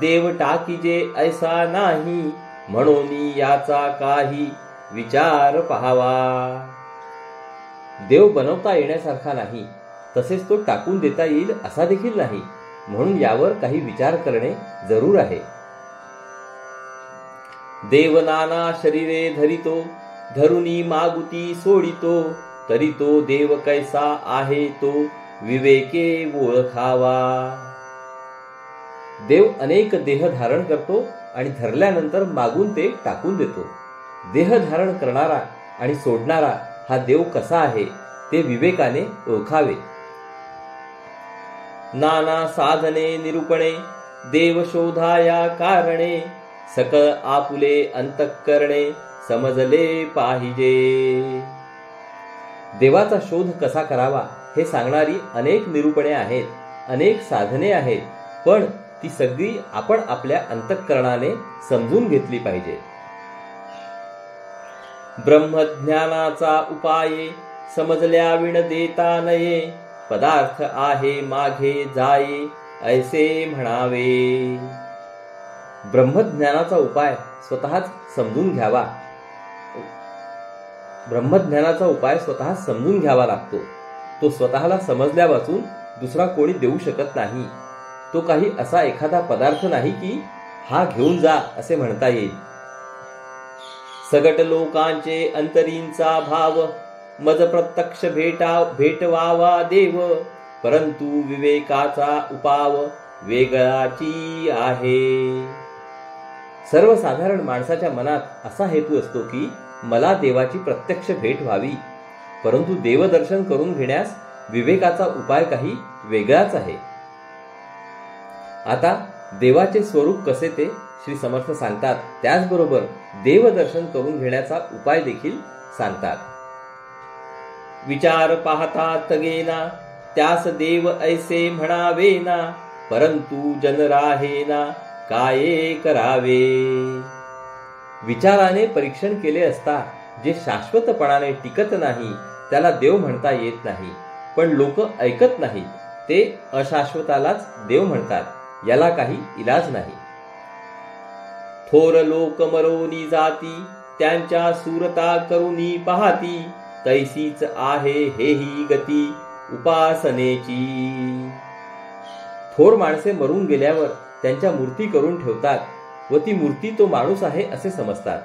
देव टाकीजे ऐसा नाही, म्हणून याचा काही विचार पहावा. देव बनवता येण्यासारखा नाही, तसेच तो टाकून देता येईल असा देखील नाही, म्हणून यावर काही विचार करणे जरूर आहे. देव नाना शरीरे धरितो, धरुनी मागुती सोडितो, तरी तो देव कैसा आहे तो विवेके ओळखावा. देव अनेक देह धारण करतो आणि धरल्यानंतर मागून ते टाकून देतो. देह धारण करणारा आणि सोडणारा हा देव कसा आहे ते विवेकाने ओळखावे. नाना साधने निरूपणे, देव शोधाया कारणे, सकळ आपुले अंतःकरणे समजले पाहिजे. देवाचा शोध कसा करावा हे सांगणारी अनेक निरूपणे आहेत, अनेक साधने आहेत, पण ती सगळी आपण आपल्या अंतःकरणाने समजून घेतली पाहिजे. ब्रह्मज्ञानाचा उपाये, समजल्या विण देता नये, पदार्थ आहे मागे जाये, ऐसे म्हणावे. ब्रह्मज्ञानाचा उपाय स्वतःच समजून घ्यावा. ब्रह्मज्ञानाचा उपाय स्वतः समजून घ्यावा लागतो. तो स्वतःला समजल्यापासून दुसरा कोणी देऊ शकत नाही. तो काही असा एखादा पदार्थ नाही की हा घेऊन जा असे म्हणता येईल. सगट लोकांचे अंतरींचा भाव, मज प्रत्यक्ष भेटवावा देव, परंतु विवेकाचा उपाव वेगळाची आहे. सर्वसाधारण माणसाच्या मनात असा हेतू असतो की मला देवाची प्रत्यक्ष भेट व्हावी, परंतु देवदर्शन करून घेण्यास विवेकाचा उपाय काही वेगळाच आहे. आता देवाचे स्वरूप कसे ते श्री समर्थ सांगतात, त्याचबरोबर देवदर्शन करून घेण्याचा उपाय देखील सांगतात. विचार पाहता तगेना, त्यास देव ऐसे म्हणावेना, परंतु जन राहेना काय करावे. विचाराने परीक्षण केले असता जे शाश्वतपणाने टिकत नाही त्याला देव म्हणता येत नाही, पण लोक ऐकत नाहीत, ते अशाश्वतालाच देव म्हणतात. याला काही इलाज नाही. थोर लोक मरोनी जाती, त्यांच्या सुरता करुनी पाहती, तैसीच आहे हेही गती उपासनेची. थोर माणसे मरून गेल्यावर त्यांच्या मूर्ती करून ठेवतात व ती मूर्ती तो माणूस आहे असे समजतात.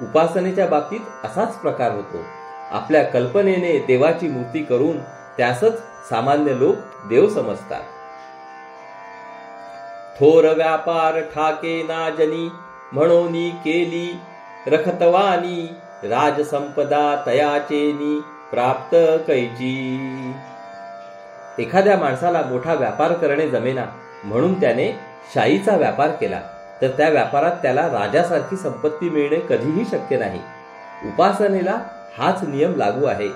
उपासनेच्या बाबतीत असाच प्रकार होतो. आपल्या कल्पनेने देवाची मूर्ती करून त्यासच सामान्य लोक देव समजतात. थोर व्यापार ठाके ना जनी, म्हणोनी केली रखतवानी, राजसंपदा तयाचेनी प्राप्त कैची. एखाद्या माणसाला मोठा व्यापार करणे जमेना, म्हणून त्याने शाईचा व्यापार केला, तर त्या व्यापारात त्याला राजासारखी संपत्ती मिळणे कधीही शक्य नाही. उपासनेला हाच नियम लागू आहे.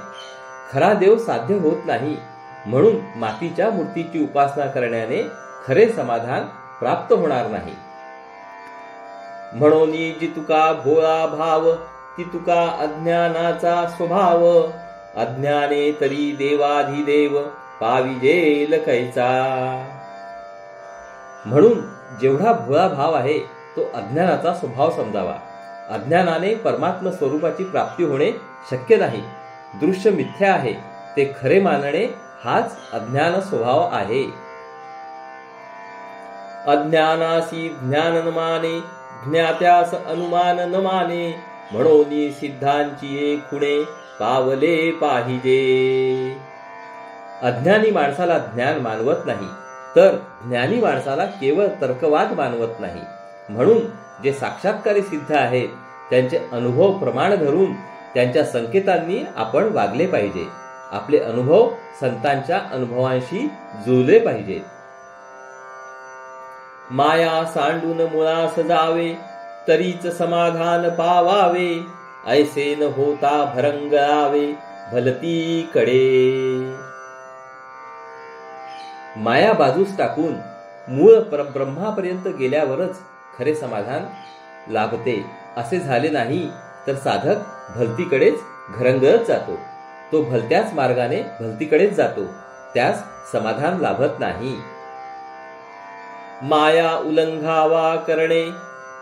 खरा देव साध्य होत नाही, म्हणून मातीच्या मूर्तीची उपासना करण्याने खरे समाधान प्राप्त होणार नाही. म्हणून जितुका भोळा भाव, तितुका अज्ञानाचा स्वभाव, अज्ञाने तरी देवाधिदेव पाविजेल कैचा. म्हणून जेवढा भोळा भाव आहे तो अज्ञानाचा स्वभाव समजावा. अज्ञानाने परमात्म स्वरूपाची प्राप्ती होणे शक्य नाही. दृश्य मिथ्या आहे ते खरे मानणे हाच अज्ञान स्वभाव आहे. अज्ञानासी ज्ञान न माने, ज्ञात्यास अनुमान न माने, म्हणून सिद्धांची खुणे पावले पाहिजे. अज्ञानी माणसाला ज्ञान मानवत नाही, तर ज्ञानी माणसाला केवळ तर्कवाद मानवत नाही. म्हणून जे साक्षात्कारी सिद्ध आहेत त्यांचे अनुभव प्रमाण धरून त्यांच्या संकेतांनी आपण वागले पाहिजे. आपले अनुभव संतांच्या अनुभवांशी जुळले पाहिजेत. माया सांडून मुळास जावे, तरीच समाधान पावावे, ऐसे न होता भरंगावे भलती कडे. माया बाजूस टाकून मूळ परब्रह्मापर्यंत गेल्यावरच खरे समाधान लाभते. असे झाले नाही तर साधक भलतीकडेच घरंगळत जातो. तो भलत्याच मार्गाने भलतीकडेच जातो, त्यास समाधान लाभत नाही. माया उल्लंघावा करणे,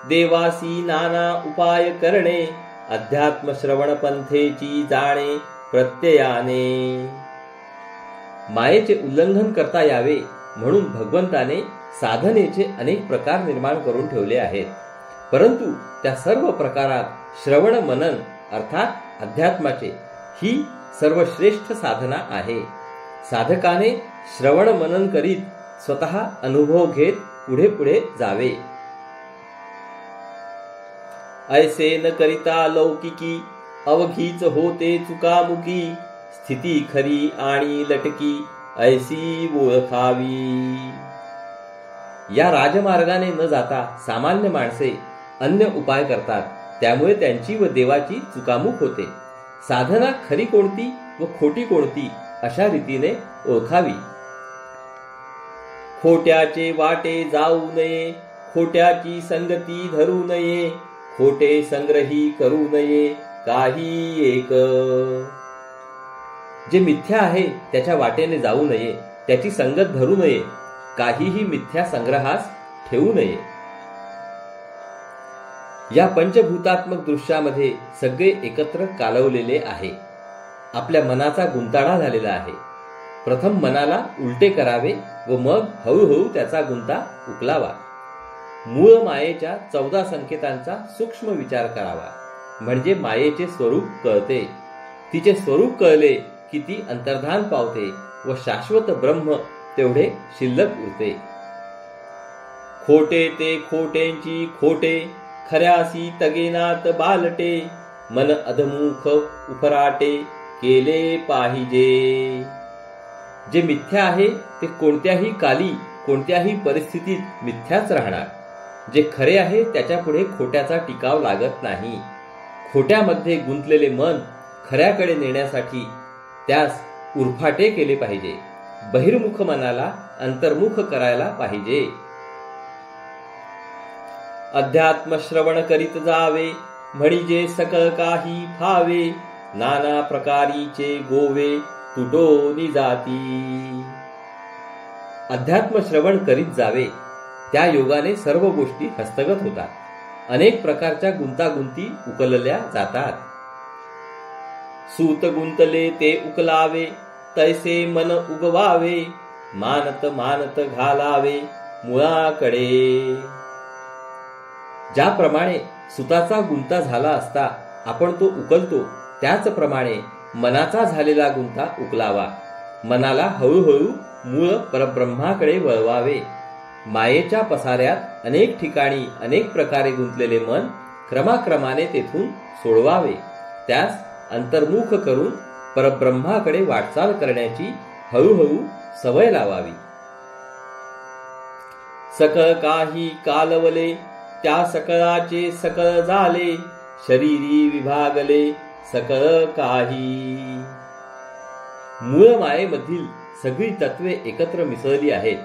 देवासी नाना उपाय करणे, अध्यात्म श्रवण पंथेची जाणे प्रत्ययाने. मायेचे उल्लंघन करता यावे म्हणून भगवंताने साधनेचे अनेक प्रकार निर्माण करून ठेवले आहेत. परंतु त्या सर्व प्रकारात श्रवण मनन अर्थात अध्यात्माचे ही सर्वश्रेष्ठ साधना आहे. साधकाने श्रवण मनन करीत स्वतः अनुभव घेत पुढे पुढे जावे. ऐसे न करिता लौकिकी, अवघीच होते चुकामुकी, स्थिती खरी आणि लटकी, ऐसी ओळखावी. या राजमार्गाने न जाता सामान्य माणसे अन्य उपाय करतात, त्यामुळे त्यांची व देवाची चुकामुक होते. साधना खरी कोणती व खोटी कोणती अशा रीतीने ओळखावी. खोट्याचे वाटे जाऊ नये, खोट्याची संगती धरू नये, खोटे संग्रही करू नये काही एक. जे मिथ्या आहे त्याच्या वाटेने जाऊ नये, त्याची संगत धरू नये, काहीही मिथ्या संग्रहास ठेवू नये. या पंचभूतात्मक दृश्यामध्ये सगळे एकत्र कालवलेले आहे. आपल्या मनाचा गुंताळा झालेला आहे. प्रथम मनाला उलटे करावे व मग हळूहळू त्याचा गुंता उकलावा. मूळ मायेच्या 14 संकेतांचा सूक्ष्म विचार करावा, म्हणजे मायेचे स्वरूप कळते. तिचे स्वरूप कळले की ती अंतर्धान पावते व शाश्वत ब्रह्म तेवढे शिल्लक उरते. खोटे ते खोटेंची खोटे, खऱ्यासी तगेनात बालटे, मन अधमुख उपराटे केले पाहिजे. जे मिथ्या आहे ते कोणत्याही काली कोणत्याही परिस्थितीत मिथ्याच राहणार. जे खरे आहे त्याच्या पुढे खोट्याचा टिकाव लागत नाही. खोट्यामध्ये गुंतलेले मन खऱ्याकडे नेण्यासाठी त्यास उरफाटे केले पाहिजे. बहिर्मुख मनाला अंतर्मुख करायला पाहिजे. अध्यात्म श्रवण करीत जावे, म्हणजे सकळ काही फावे, नाना प्रकारीचे गोवे तुटोनी जाती. अध्यात्म श्रवण करीत जावे, त्या योगाने सर्व गोष्टी हस्तगत होतात. अनेक प्रकारच्या गुंतागुंती उकलल्या जातात. सूत गुंतले ते उकलावे, तैसे मन उगवावे, मानत मानत घालावे मुळाकडे. ज्याप्रमाणे सुताचा गुंता झाला असता आपण तो उकलतो, त्याचप्रमाणे मनाचा झालेला गुंता उकलावा. मनाला हळूहळू मूळ परब्रह्माकडे वळवावे. मायेच्या पसाऱ्यात अनेक ठिकाणी अनेक प्रकारे गुंतलेले मन क्रमाक्रमाने तेथून सोडवावे. त्यास अंतर्मुख करून परब्रह्माकडे वाटचाल करण्याची हळूहळू सवय लावावी. सकळ काही कालवले, त्या सकळाचे सकळ झाले, शरीरी विभागले सकळ काही. मूळ मायेमधील सगळी तत्वे एकत्र मिसळली आहेत.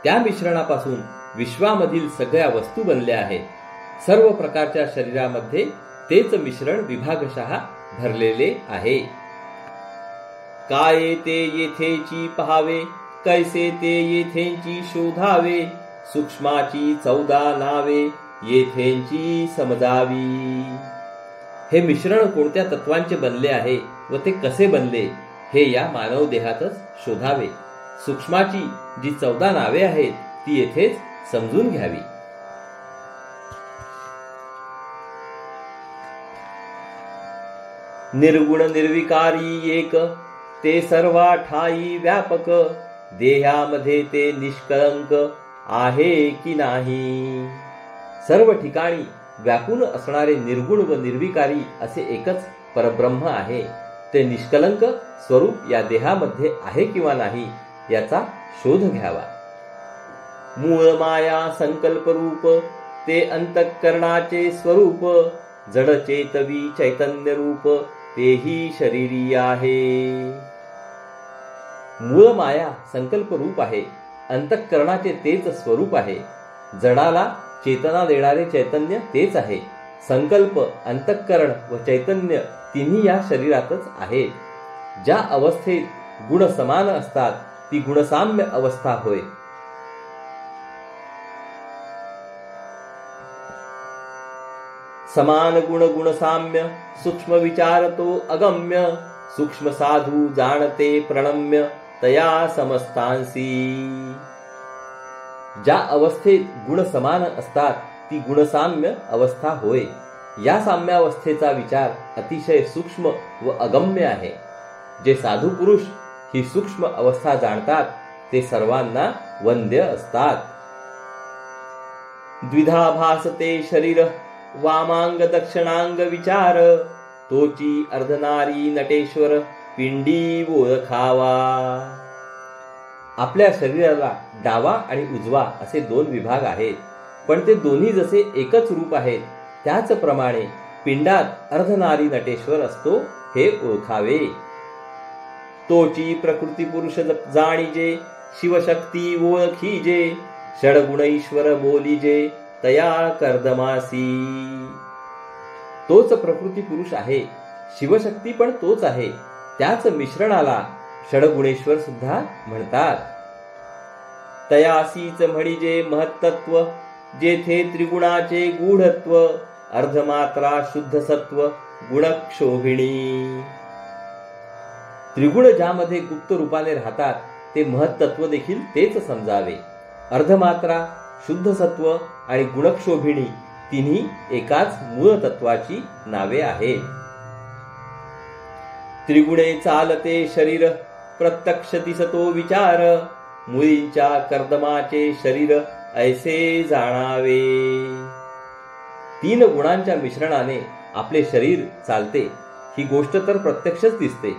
त्या मिश्रणापासून विश्वामधील सगळ्या वस्तू बनल्या आहेत. सर्व प्रकारच्या शरीरामध्ये तेच मिश्रण विभागशः भरलेले आहे. काय ते येथेची पहावे, कैसे ते येथेची शोधावे, सूक्ष्माची 14 नावे येथेची समजावी. हे मिश्रण कोणत्या तत्वांचे बनले आहे व ते कसे बनले हे या मानव देहातच शोधावे. सूक्ष्माची जी 14 नावे आहेत ती येथेच समजून घ्यावी. निर्गुण निर्विकारी एक, ते सर्वा ठाई व्यापक, देहामध्ये ते निष्कळंक आहे की नाही. सर्व ठिकाणी व्यापून असणारे निर्गुण व निर्विकारी असे एकच परब्रह्म आहे. ते निष्कलंक स्वरूप या देहामध्ये आहे किंवा नाही याचा शोध घ्यावा. मूळ माया संकल्प रूप, ते अंतःकरणाचे स्वरूप, जड चेतवी चैतन्य रूप, तेही शरीरी आहे. मूळ माया संकल्प रूप आहे. अंतःकरणाचे तेच स्वरूप आहे. जडाला चेतना देणारे चैतन्य तेच आहे. संकल्प, अंतःकरण व चैतन्य तिन्ही या शरीरातच आहेत. ज्या अवस्थेत गुण समान असतात ती गुणसाम्य अवस्था होय. समान गुण गुण साम्य सूक्ष्म विचार तो अगम्य सूक्ष्म साधू जाणते प्रणम्य तया समस्तांसी. ज्या अवस्थेत गुण समान असतात ती गुणसाम्य अवस्था होय. या साम्यावस्थेचा विचार अतिशय सूक्ष्म व अगम्य आहे. जे साधू पुरुष ही सूक्ष्म अवस्था जाणतात ते सर्वांना वंद्य असतात. द्विधा भासते शरीर वामांग दक्षिणांग विचार तोची अर्धनारी नटेश्वर पिंडी ओळखावा. आपल्या शरीराला डावा आणि उजवा असे दोन विभाग आहेत, पण ते दोन्ही जसे एकच रूप आहेत त्याचप्रमाणे पिंडात अर्धनारी नटेश्वर असतो हे ओळखावे. तोची प्रकृती पुरुष जाणीजे शिवशक्ती ओळखीजे षडगुणैश्वर बोलीजे तया कर्दमासी. तोच प्रकृती पुरुष आहे, शिवशक्ती पण तोच आहे, त्याच मिश्रणाला षडगुणेश्वर सुद्धा म्हणतात. तयासीच म्हणजे महत्त्व जेथे त्रिगुणाचे गूढत्व अर्धमात्रा शुद्ध सत्व गुणक्षोभिणी. त्रिगुण ज्यामध्ये गुप्त रूपाने राहतात ते महत्त्व देखील तेच समजावे. अर्धमात्रा शुद्ध सत्व आणि गुणक्षोभिणी तिन्ही एकाच मूळ तत्वाची नावे आहेत. त्रिगुणे चालते शरीर प्रत्यक्ष दिसतो विचार मुळींच्या कर्दमाचे शरीर ऐसे जाणावे. तीन गुणांच्या मिश्रणाने आपले शरीर चालते ही गोष्ट तर प्रत्यक्षच दिसते.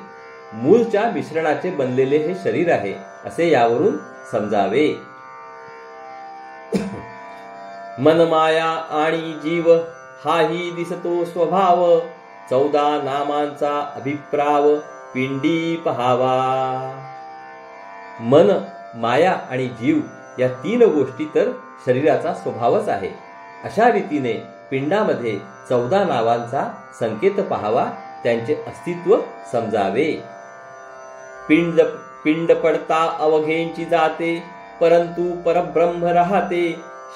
मूळच्या मिश्रणाचे बनलेले हे शरीर आहे असे यावरून समजावे. मन माया आणि जीव हाही दिसतो स्वभाव 14 नामांचा अभिप्राव पिंडी पहावा. मन माया आणि जीव या तीन गोष्टी तर शरीराचा स्वभावच आहे. अशा रीतीने पिंडामध्ये 14 नावांचा संकेत पहावा, त्यांचे अस्तित्व समजावे. पिंड पडता अवघेंची जाते परंतु परब्रह्म राहते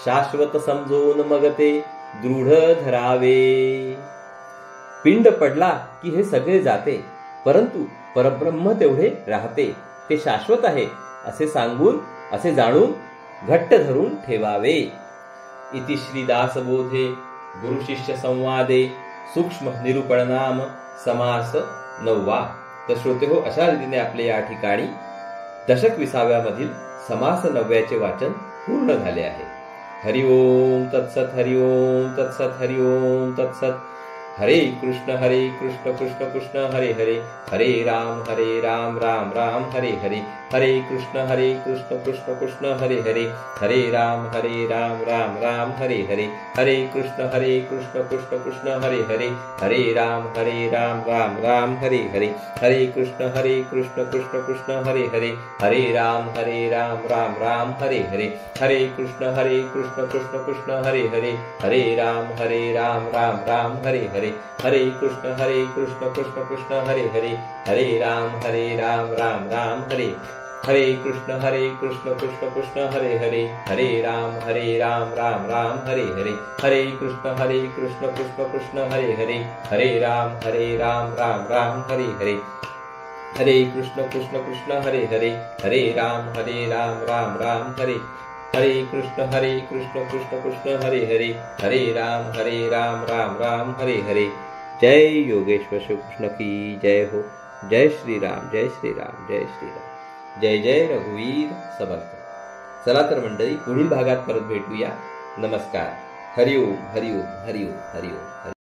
शाश्वत समजून मग ते दृढ धरावे. पिंड पडला की हे सगळे जाते, परंतु परब्रह्म तेवढे राहते, ते शाश्वत आहे असे सांगून असे जाणून घट्ट धरून ठेवावे. इति श्री दासबोधे गुरु शिष्य संवादे सूक्ष्म निरूपण नाम समास 9वा. तर श्रोते हो, अशा रीतीने आपले या ठिकाणी दशक 20व्यामधील समास 9व्याचे वाचन पूर्ण झाले आहे. हरि ओम तत्सत, हरि ओम तत्सत, हरि ओम तत्सत. हरे कृष्ण कृष्ण कृष्ण हरे हरे, हरे राम राम राम हरे हरे, हरे कृष्ण कृष्ण कृष्ण हरे हरे, हरे राम राम राम हरे हरे, हरे कृष्ण कृष्ण कृष्ण हरे हरे, हरे राम राम राम हरे हरे, हरे कृष्ण कृष्ण कृष्ण हरे हरे, हरे राम राम राम हरे हरे, हरे कृष्ण कृष्ण कृष्ण हरे हरे, हरे राम राम राम हरे हरे, हरे कृष्ण कृष्ण कृष्ण हरे हरे, हरे राम राम राम हरे, हरे कृष्ण कृष्ण कृष्ण हरे हरे, हरे राम राम राम हरे हरे, हरे कृष्ण कृष्ण कृष्ण हरे हरे, हरे राम राम राम हरे हरे, हरे कृष्ण कृष्ण हरे हरे, हरे राम राम राम हरे, हरे कृष्ण कृष्ण कृष्ण हरे हरे, हरे राम राम राम हरे हरे. जय योगेश्वर श्री कृष्ण की जय हो. जय श्री राम, जय श्री राम, जय श्री राम. जय जय रघुवीर समर्थ. चला तर मंडळी, पुढील भागात परत भेटूया. नमस्कार. हरिओम हरिओम हरिओम हरिओम हरि.